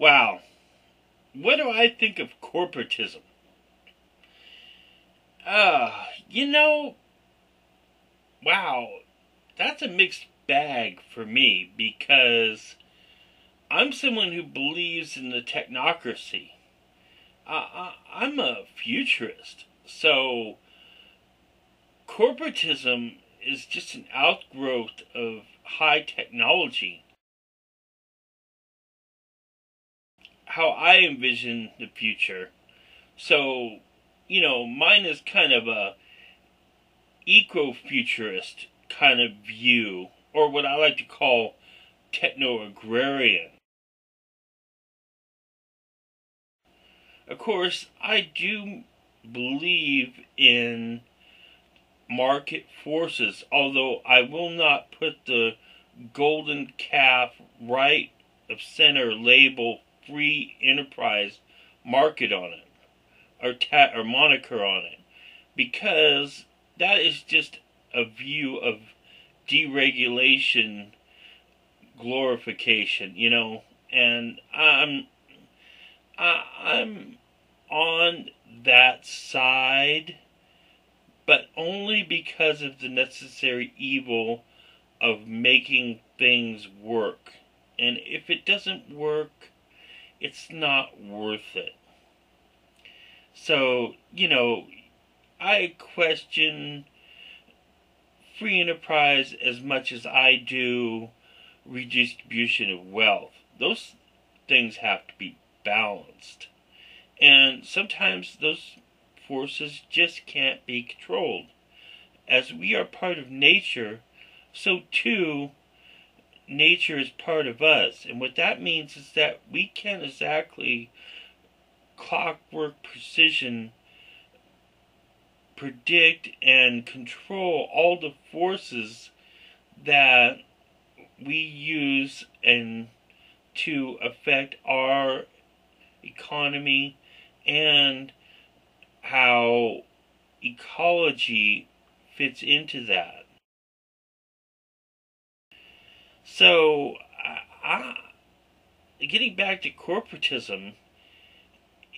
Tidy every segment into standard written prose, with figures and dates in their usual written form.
Wow. What do I think of corporatism? You know, wow. That's a mixed bag for me because I'm someone who believes in the technocracy. I'm a futurist. So, corporatism is just an outgrowth of high technology. How I envision the future. So, mine is kind of a eco-futurist kind of view, or what I like to call techno-agrarian. Of course, I do believe in market forces, although I will not put the golden calf right of center label free enterprise market on it, or moniker on it, because that is just a view of deregulation glorification, and I'm on that side, but only because of the necessary evil of making things work. And if it doesn't work, it's not worth it. So, I question free enterprise as much as I do redistribution of wealth. Those things have to be balanced. And sometimes those forces just can't be controlled. As we are part of nature, so too nature is part of us. And what that means is that we can't exactly clockwork precision predict and control all the forces that we use and to affect our economy and how ecology fits into that. So, getting back to corporatism,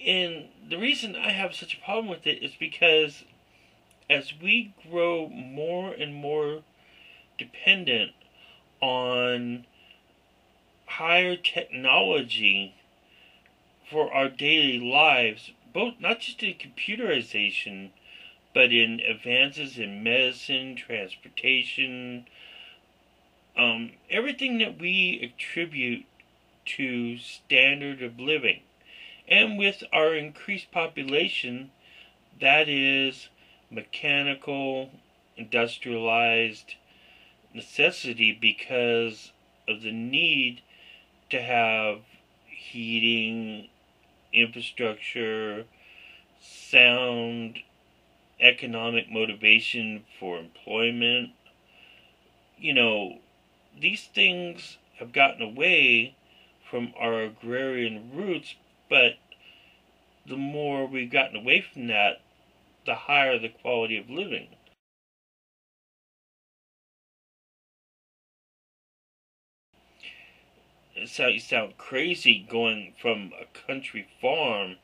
and the reason I have such a problem with it is because as we grow more and more dependent on higher technology for our daily lives, both not just in computerization, but in advances in medicine, transportation, everything that we attribute to standard of living. And with our increased population, that is mechanical, industrialized necessity because of the need to have heating, infrastructure, sound, economic motivation for employment. These things have gotten away from our agrarian roots, but the more we've gotten away from that, the higher the quality of living. So you sound crazy going from a country farm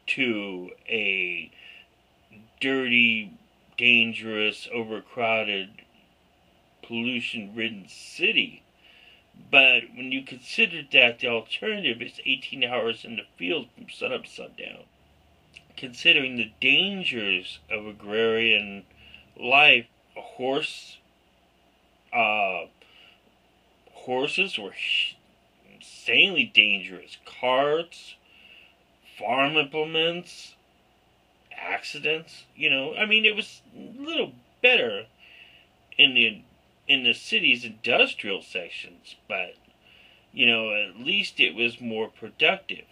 to a dirty, dangerous, overcrowded, pollution-ridden city. But when you consider that the alternative is 18 hours in the field from sunup to sundown, considering the dangers of agrarian life, horses were insanely dangerous. Carts, farm implements, accidents. It was a little better in the city's industrial sections, but at least it was more productive.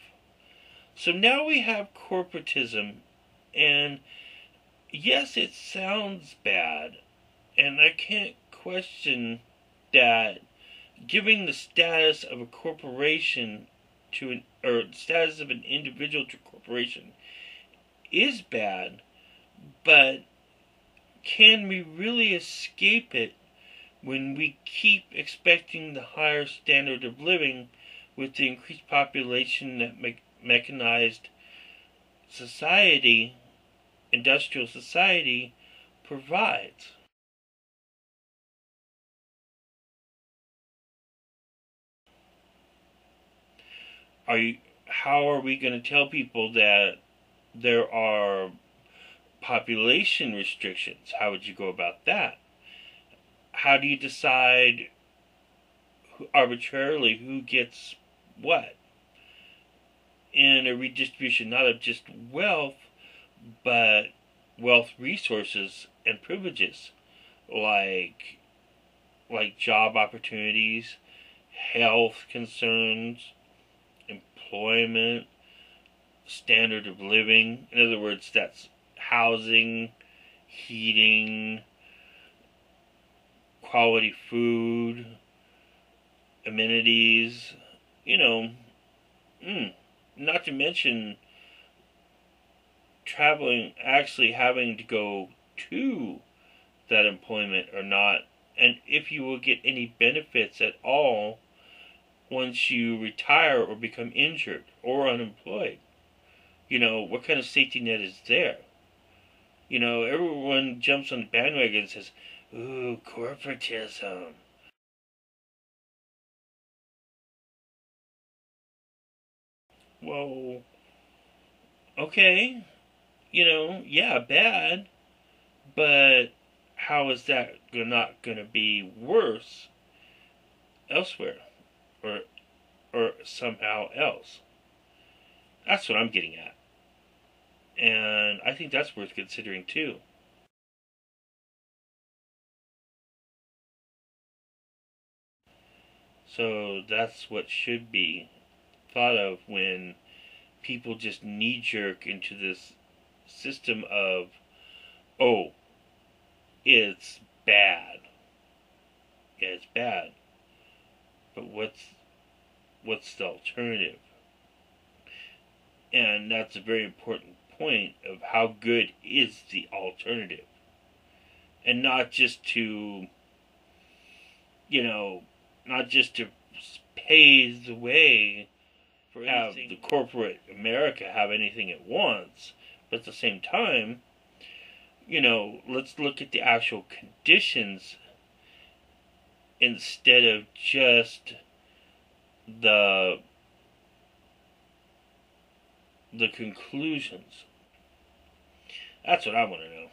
So now we have corporatism, and yes, it sounds bad, and I can't question that giving the status of a corporation or the status of an individual to a corporation is bad, but can we really escape it when we keep expecting the higher standard of living with the increased population that mechanized society, industrial society, provides. How are we going to tell people that there are population restrictions? How would you go about that? How do you decide arbitrarily who gets what in a redistribution, not of just wealth, but wealth resources and privileges like job opportunities, health concerns, employment, standard of living. In other words, that's housing, heating, quality food, amenities, not to mention traveling, actually having to go to that employment or not, and if you will get any benefits at all once you retire or become injured or unemployed. What kind of safety net is there? Everyone jumps on the bandwagon and says, ooh, corporatism. Well, okay, yeah, bad, but how is that not going to be worse elsewhere or somehow else? That's what I'm getting at. And I think that's worth considering too. So that's what should be thought of when people just knee jerk into this system of, oh, it's bad. Yeah, it's bad. But what's the alternative? And that's a very important point of how good is the alternative. And not just to, not just to pave the way for have the corporate America have anything it wants, but at the same time, let's look at the actual conditions instead of just the conclusions. That's what I want to know.